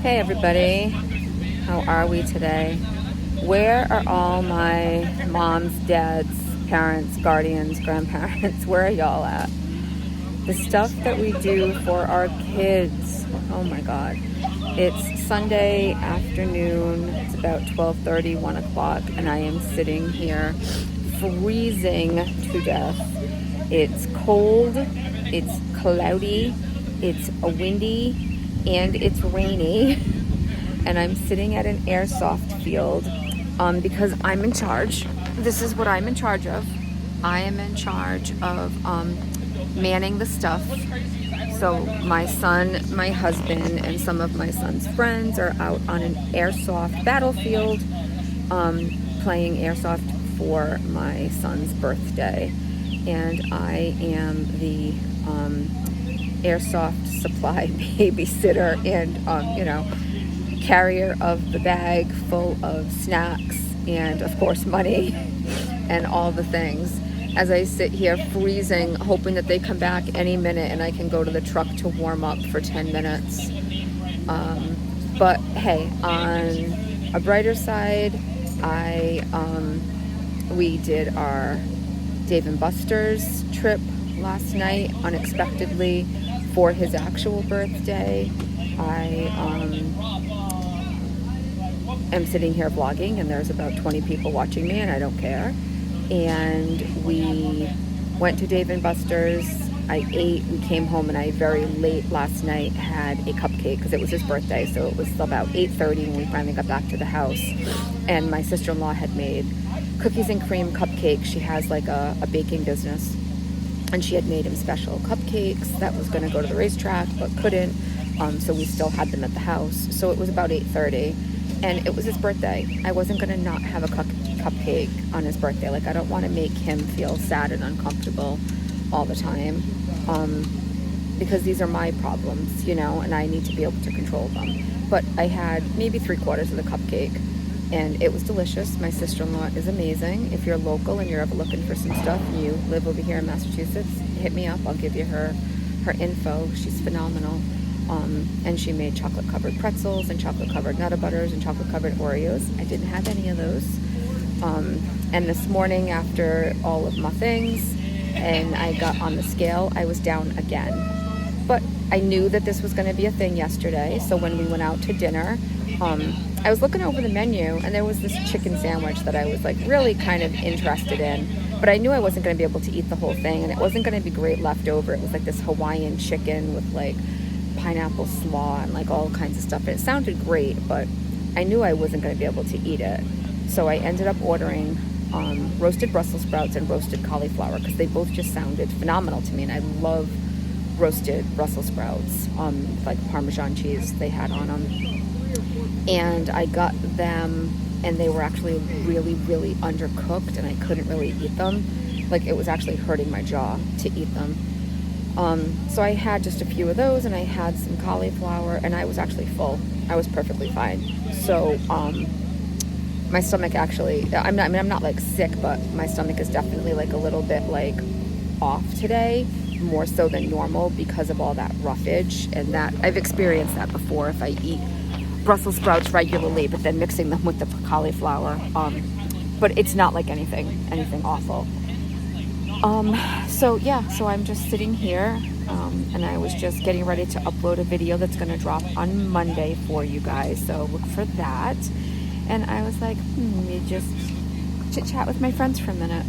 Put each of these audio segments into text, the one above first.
Hey everybody, how are we today? Where are all my moms, dads, parents, guardians, grandparents? Where are y'all at? The stuff that we do for our kids. Oh my God. It's Sunday afternoon. It's about 12:30, 1 o'clock, and I am sitting here freezing to death. It's cold, it's cloudy, it's windy, and it's rainy. And I'm sitting at an airsoft field because I'm in charge. This is what I'm in charge of. I am in charge of manning the stuff. So my son, my husband, and some of my son's friends are out on an airsoft battlefield playing airsoft for my son's birthday. And I am the airsoft supply babysitter and, carrier of the bag full of snacks and, of course, money and all the things. As I sit here freezing, hoping that they come back any minute and I can go to the truck to warm up for 10 minutes. But hey, on a brighter side, we did our Dave & Buster's trip last night unexpectedly for his actual birthday. I am sitting here vlogging and there's about 20 people watching me and I don't care. And we went to Dave & Buster's. I ate, we came home, and I very late last night had a cupcake because it was his birthday, so it was about 8:30 when we finally got back to the house. And my sister-in-law had made cookies and cream cupcakes. She has like a baking business, and she had made him special cupcakes that was going to go to the racetrack but couldn't, so we still had them at the house. So it was about 8:30 and it was his birthday. I wasn't going to not have a cupcake on his birthday. Like, I don't want to make him feel sad and uncomfortable all the time, because these are my problems, and I need to be able to control them. But I had maybe 3/4 of the cupcake and it was delicious. My sister-in-law is amazing. If you're local and you're ever looking for some stuff and you live over here in Massachusetts, hit me up. I'll give you her info. She's phenomenal. And she made chocolate-covered pretzels and chocolate-covered Nutter Butters and chocolate-covered Oreos. I didn't have any of those. And this morning, after all of my things, and I got on the scale, I was down again. But I knew that this was going to be a thing yesterday, so when we went out to dinner, I was looking over the menu, and there was this chicken sandwich that I was like really kind of interested in, but I knew I wasn't going to be able to eat the whole thing, and it wasn't going to be great left over. It was like this Hawaiian chicken with like pineapple slaw and like all kinds of stuff. It sounded great, but I knew I wasn't going to be able to eat it. So I ended up ordering roasted Brussels sprouts and roasted cauliflower because they both just sounded phenomenal to me, and I love roasted Brussels sprouts, like Parmesan cheese they had on them. And I got them, and they were actually really, really undercooked, and I couldn't really eat them. Like, it was actually hurting my jaw to eat them. So I had just a few of those, and I had some cauliflower, and I was actually full. I was perfectly fine. So my stomach actually, I'm not like sick, but my stomach is definitely like a little bit like off today, more so than normal because of all that roughage. And that I've experienced that before if I eat Brussels sprouts regularly, but then mixing them with the cauliflower. But it's not like anything awful. So I'm just sitting here, and I was just getting ready to upload a video that's going to drop on Monday for you guys. So look for that. And I was like, let me just chit chat with my friends for a minute.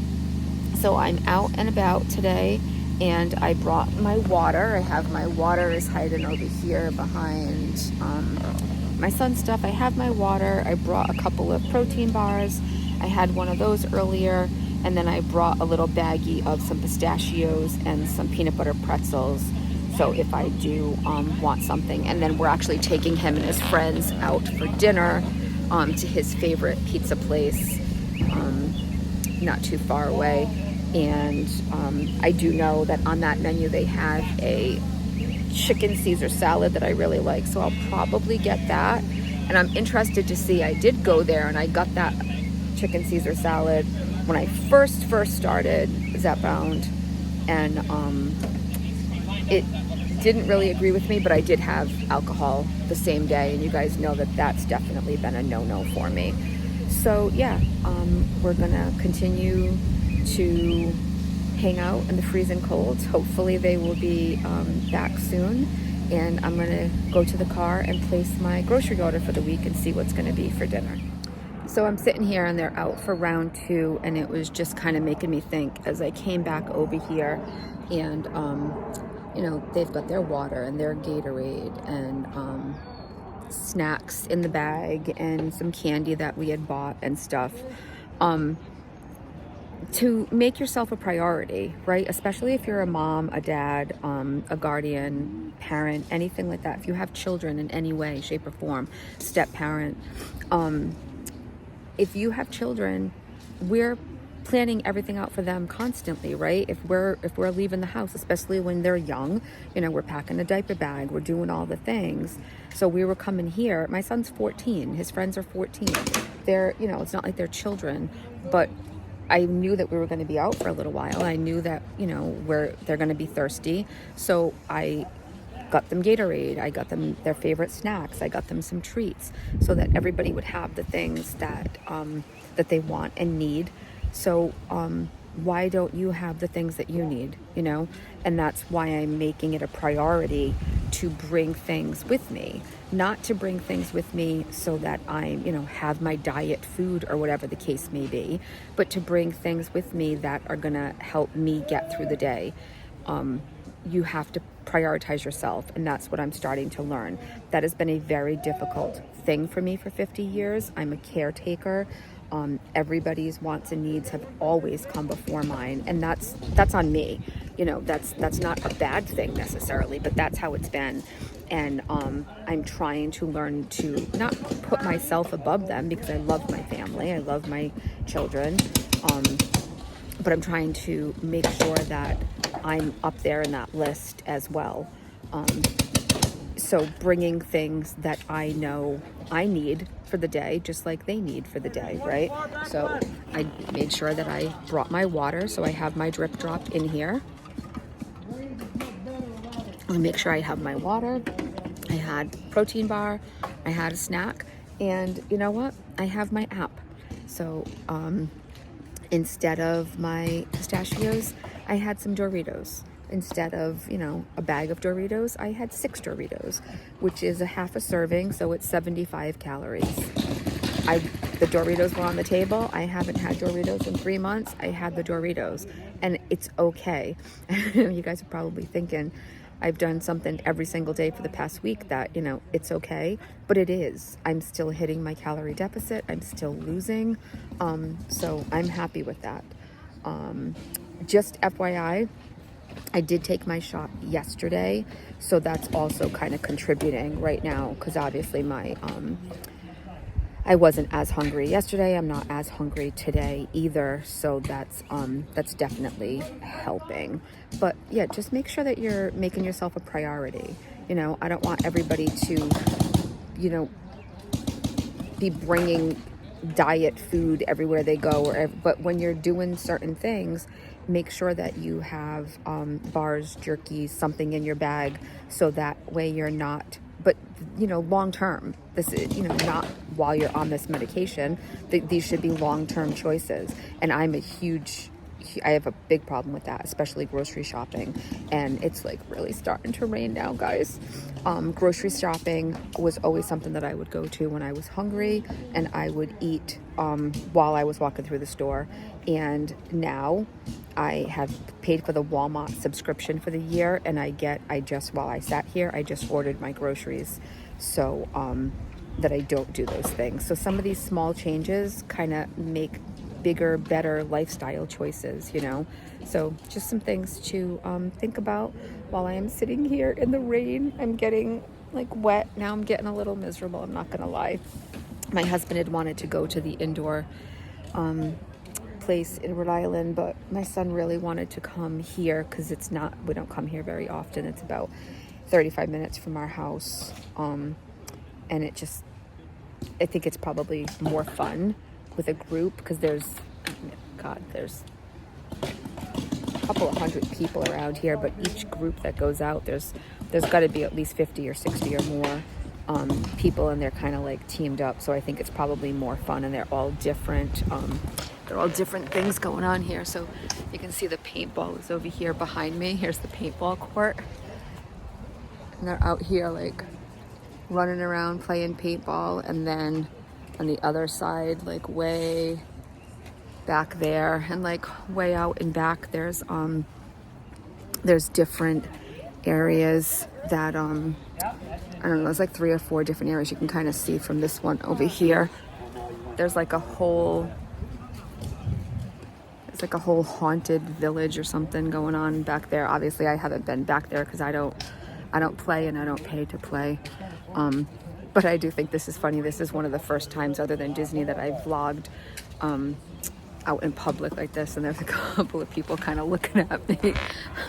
So I'm out and about today, and I brought my water. I have my water is hiding over here behind my son's stuff. I have my water. I brought a couple of protein bars. I had one of those earlier, and then I brought a little baggie of some pistachios and some peanut butter pretzels, so if I do want something. And then we're actually taking him and his friends out for dinner to his favorite pizza place, not too far away. And I do know that on that menu they have a chicken Caesar salad that I really like, so I'll probably get that. And I'm interested to see, I did go there and I got that chicken Caesar salad when I first started Zepbound, and it didn't really agree with me, but I did have alcohol the same day, and you guys know that that's definitely been a no-no for me. So yeah, we're gonna continue to hang out in the freezing cold. Hopefully they will be back soon, and I'm gonna go to the car and place my grocery order for the week and see what's gonna be for dinner. So I'm sitting here and they're out for round 2, and it was just kind of making me think as I came back over here, and they've got their water and their Gatorade and snacks in the bag and some candy that we had bought and stuff. To make yourself a priority, right? Especially if you're a mom, a dad, a guardian, parent, anything like that. If you have children in any way, shape, or form, step parent. If you have children, we're planning everything out for them constantly, right? If we're leaving the house, especially when they're young, we're packing a diaper bag, we're doing all the things. So we were coming here. My son's 14, his friends are 14. They're, it's not like they're children, but I knew that we were going to be out for a little while. I knew that, they're going to be thirsty. So I got them Gatorade. I got them their favorite snacks. I got them some treats so that everybody would have the things that that they want and need. So why don't you have the things that you need, And that's why I'm making it a priority to bring things with me, not to bring things with me so that I, have my diet food or whatever the case may be, but to bring things with me that are going to help me get through the day. You have to prioritize yourself, and that's what I'm starting to learn. That has been a very difficult thing for me for 50 years. I'm a caretaker. Everybody's wants and needs have always come before mine, and that's on me. That's not a bad thing necessarily, but that's how it's been. And I'm trying to learn to not put myself above them, because I love my family, I love my children, but I'm trying to make sure that I'm up there in that list as well. So bringing things that I know I need for the day, just like they need for the day, right? So I made sure that I brought my water, so I have my drip drop in here. I make sure I have my water. I had protein bar, I had a snack, and you know what? I have my app. So instead of my pistachios, I had some Doritos. Instead of, a bag of Doritos, I had 6 Doritos, which is a half a serving, so it's 75 calories. The Doritos were on the table. I haven't had Doritos in 3 months. I had the Doritos, and it's okay. You guys are probably thinking I've done something every single day for the past week that, it's okay, but it is. I'm still hitting my calorie deficit. I'm still losing, so I'm happy with that. Just FYI, I did take my shot yesterday, so that's also kind of contributing right now, because obviously I wasn't as hungry yesterday. I'm not as hungry today either, so that's definitely helping. But yeah, just make sure that you're making yourself a priority. I don't want everybody to, be bringing diet food everywhere they go, but when you're doing certain things, make sure that you have bars, jerky, something in your bag, so that way you're not, but long term, this is, not while you're on this medication. These should be long-term choices. And I have a big problem with that, especially grocery shopping. And it's like really starting to rain now, guys. Grocery shopping was always something that I would go to when I was hungry, and I would eat while I was walking through the store. And now I have paid for the Walmart subscription for the year, and while I sat here, I just ordered my groceries, so that I don't do those things. So some of these small changes kind of make bigger, better lifestyle choices, So just some things to think about while I am sitting here in the rain. I'm getting wet. Now I'm getting a little miserable, I'm not gonna lie. My husband had wanted to go to the indoor place in Rhode Island, but my son really wanted to come here because we don't come here very often. It's about 35 minutes from our house. And I think it's probably more fun with a group, because there's a couple of hundred people around here, but each group that goes out, there's there's got to be at least 50 or 60 or more people, and they're kind of like teamed up. So I think it's probably more fun, and they're all different. They're all different things going on here. So you can see the paintball is over here behind me. Here's the paintball court. And they're out here like running around playing paintball. And then on the other side, like way back there and like way out and back, there's different areas that, I don't know, there's like 3 or 4 different areas you can kind of see from this one over here. There's like a whole haunted village or something going on back there. Obviously I haven't been back there because I don't play and I don't pay to play. But I do think this is funny. This is one of the first times other than Disney that I've vlogged out in public like this, and there's a couple of people kind of looking at me.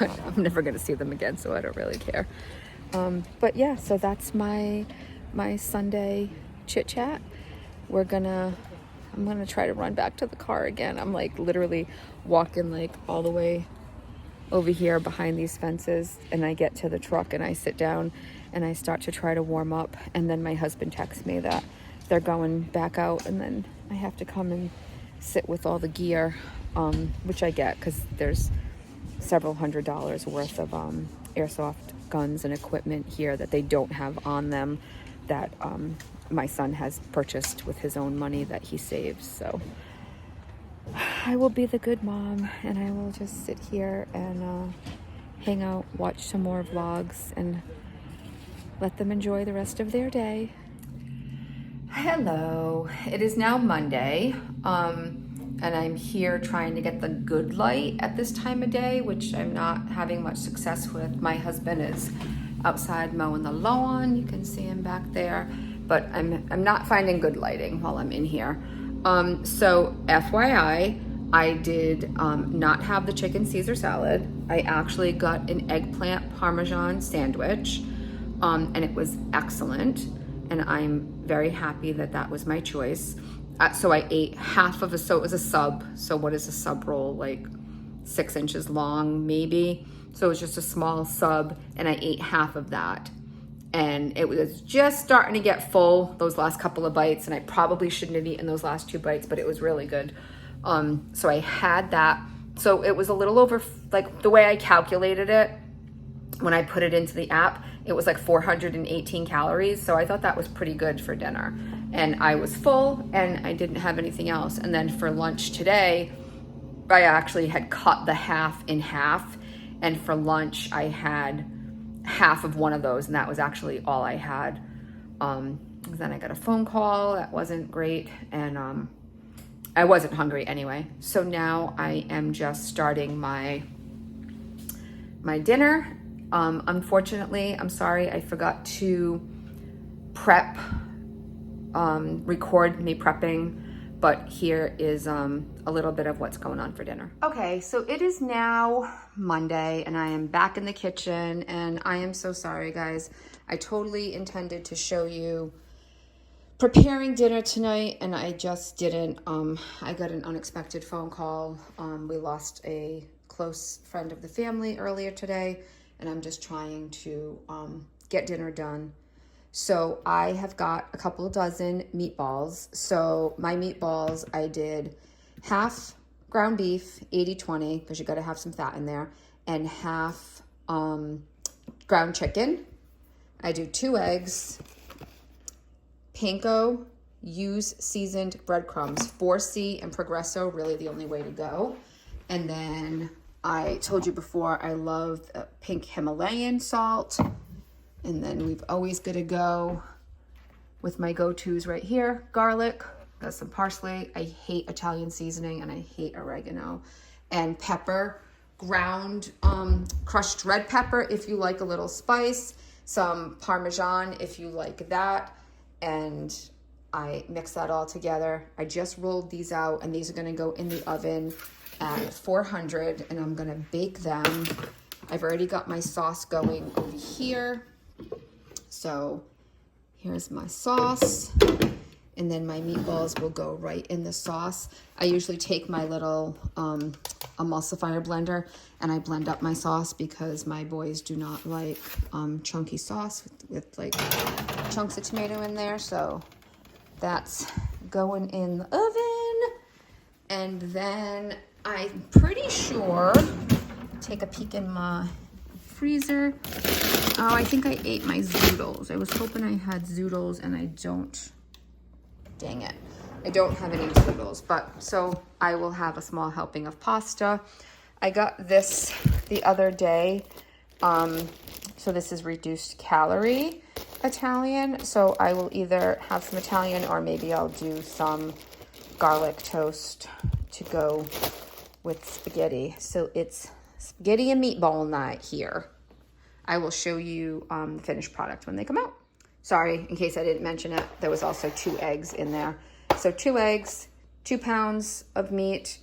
I'm never going to see them again, so I don't really care. But yeah, so that's my Sunday chit chat. I'm gonna try to run back to the car again. I'm like literally walking like all the way over here behind these fences, and I get to the truck and I sit down and I start to try to warm up, and then my husband texts me that they're going back out, and then I have to come and sit with all the gear, which I get because there's several $100s worth of airsoft guns and equipment here that they don't have on them, that my son has purchased with his own money that he saves. So I will be the good mom, and I will just sit here and hang out, watch some more vlogs, and let them enjoy the rest of their day. Hello, it is now Monday, and I'm here trying to get the good light at this time of day, which I'm not having much success with. My husband is outside mowing the lawn. You can see him back there, but I'm not finding good lighting while I'm in here. So FYI, I did not have the chicken Caesar salad. I actually got an eggplant Parmesan sandwich, and it was excellent. And I'm very happy that that was my choice. So I ate half of so it was a sub. So what is a sub roll? Like 6 inches long, maybe. So it was just a small sub, and I ate half of that. And it was just starting to get full those last couple of bites, and I probably shouldn't have eaten those last 2 bites, but it was really good. So I had that. So it was a little over, like the way I calculated it, when I put it into the app, it was like 418 calories. So I thought that was pretty good for dinner. And I was full and I didn't have anything else. And then for lunch today, I actually had cut the half in half. And for lunch, I had half of one of those, and that was actually all I had. Then I got a phone call that wasn't great, and I wasn't hungry anyway. So now I am just starting my dinner. Unfortunately, I'm sorry, I forgot to record me prepping, but here is a little bit of what's going on for dinner. Okay, so it is now Monday, and I am back in the kitchen, and I am so sorry, guys. I totally intended to show you preparing dinner tonight, and I just didn't. I got an unexpected phone call. We lost a close friend of the family earlier today, and I'm just trying to get dinner done. So I have got a couple of dozen meatballs. So my meatballs, I did half ground beef, 80-20, because you got to have some fat in there, and half ground chicken. I do 2 eggs, panko, use seasoned breadcrumbs, 4C and Progresso, really the only way to go. And then I told you before, I love pink Himalayan salt. And then we've always got to go with my go-tos right here. Garlic, got some parsley. I hate Italian seasoning, and I hate oregano. And pepper, ground crushed red pepper if you like a little spice. Some Parmesan if you like that. And I mix that all together. I just rolled these out, and these are going to go in the oven at 400, and I'm going to bake them. I've already got my sauce going over here. So here's my sauce, and then my meatballs will go right in the sauce. I usually take my little emulsifier blender and I blend up my sauce because my boys do not like chunky sauce with like chunks of tomato in there. So that's going in the oven. And then I'm pretty sure, take a peek in my freezer. Oh, I think I ate my zoodles. I was hoping I had zoodles and I don't. Dang it. I don't have any zoodles, but so I will have a small helping of pasta. I got this the other day. So this is reduced calorie Italian. So I will either have some Italian or maybe I'll do some garlic toast to go with spaghetti. So it's spaghetti and meatball night here. I will show you the finished product when they come out. Sorry, in case I didn't mention it, there was also 2 eggs in there. So 2 eggs, 2 pounds of meat.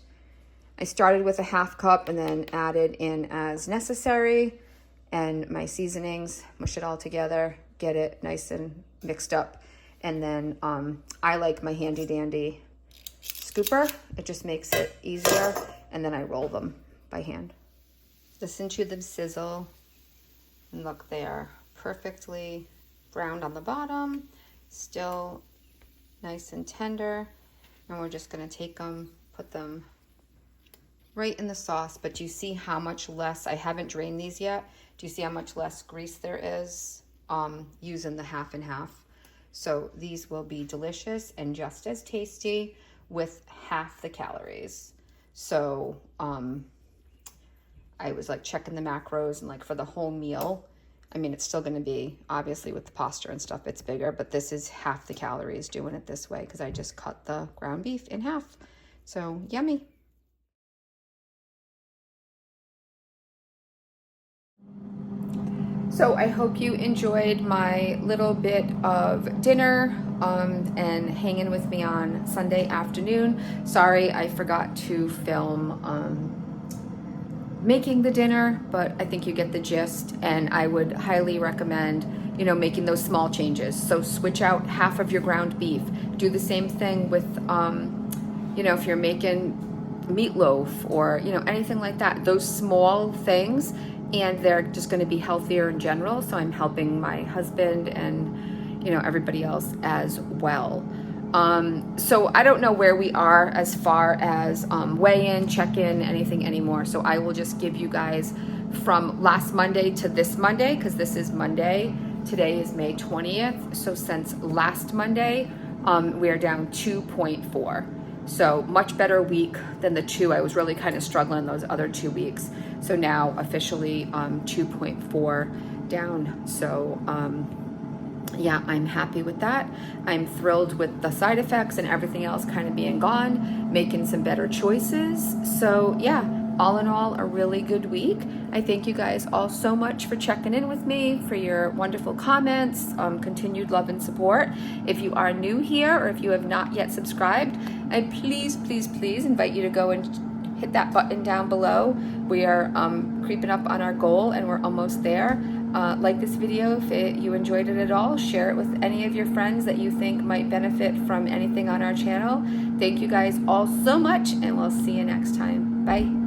I started with a half cup and then added in as necessary, and my seasonings, mush it all together, get it nice and mixed up. And then I like my handy dandy scooper. It just makes it easier. And then I roll them by hand. Listen to them sizzle. And look, they are perfectly browned on the bottom, still nice and tender. And we're just gonna take them, put them right in the sauce. But do you see how much less, I haven't drained these yet. Do you see how much less grease there is using the half and half? So these will be delicious and just as tasty with half the calories. So I was like checking the macros and like for the whole meal, I mean, it's still going to be, obviously with the pasta and stuff, it's bigger, but this is half the calories doing it this way because I just cut the ground beef in half. So yummy. So I hope you enjoyed my little bit of dinner and hanging with me on Sunday afternoon. Sorry, I forgot to film making the dinner, but I think you get the gist, and I would highly recommend, you know, making those small changes. So switch out half of your ground beef. Do the same thing with, you know, if you're making meatloaf or, you know, anything like that, those small things, and they're just going to be healthier in general. So I'm helping my husband and, you know, everybody else as well. So I don't know where we are as far as weigh-in, check-in, anything anymore. So I will just give you guys from last Monday to this Monday, because this is Monday. Today is May 20th. So since last Monday, we are down 2.4. So much better week than the 2. I was really kind of struggling those other 2 weeks. So now officially 2.4 down. So yeah, I'm happy with that. I'm thrilled with the side effects and everything else kind of being gone, making some better choices. So yeah, all in all, a really good week. I thank you guys all so much for checking in with me, for your wonderful comments, continued love and support. If you are new here or if you have not yet subscribed, I please invite you to go and hit that button down below. We are creeping up on our goal and we're almost there. Like this video if you enjoyed it at all. Share it with any of your friends that you think might benefit from anything on our channel. Thank you guys all so much, and we'll see you next time. Bye.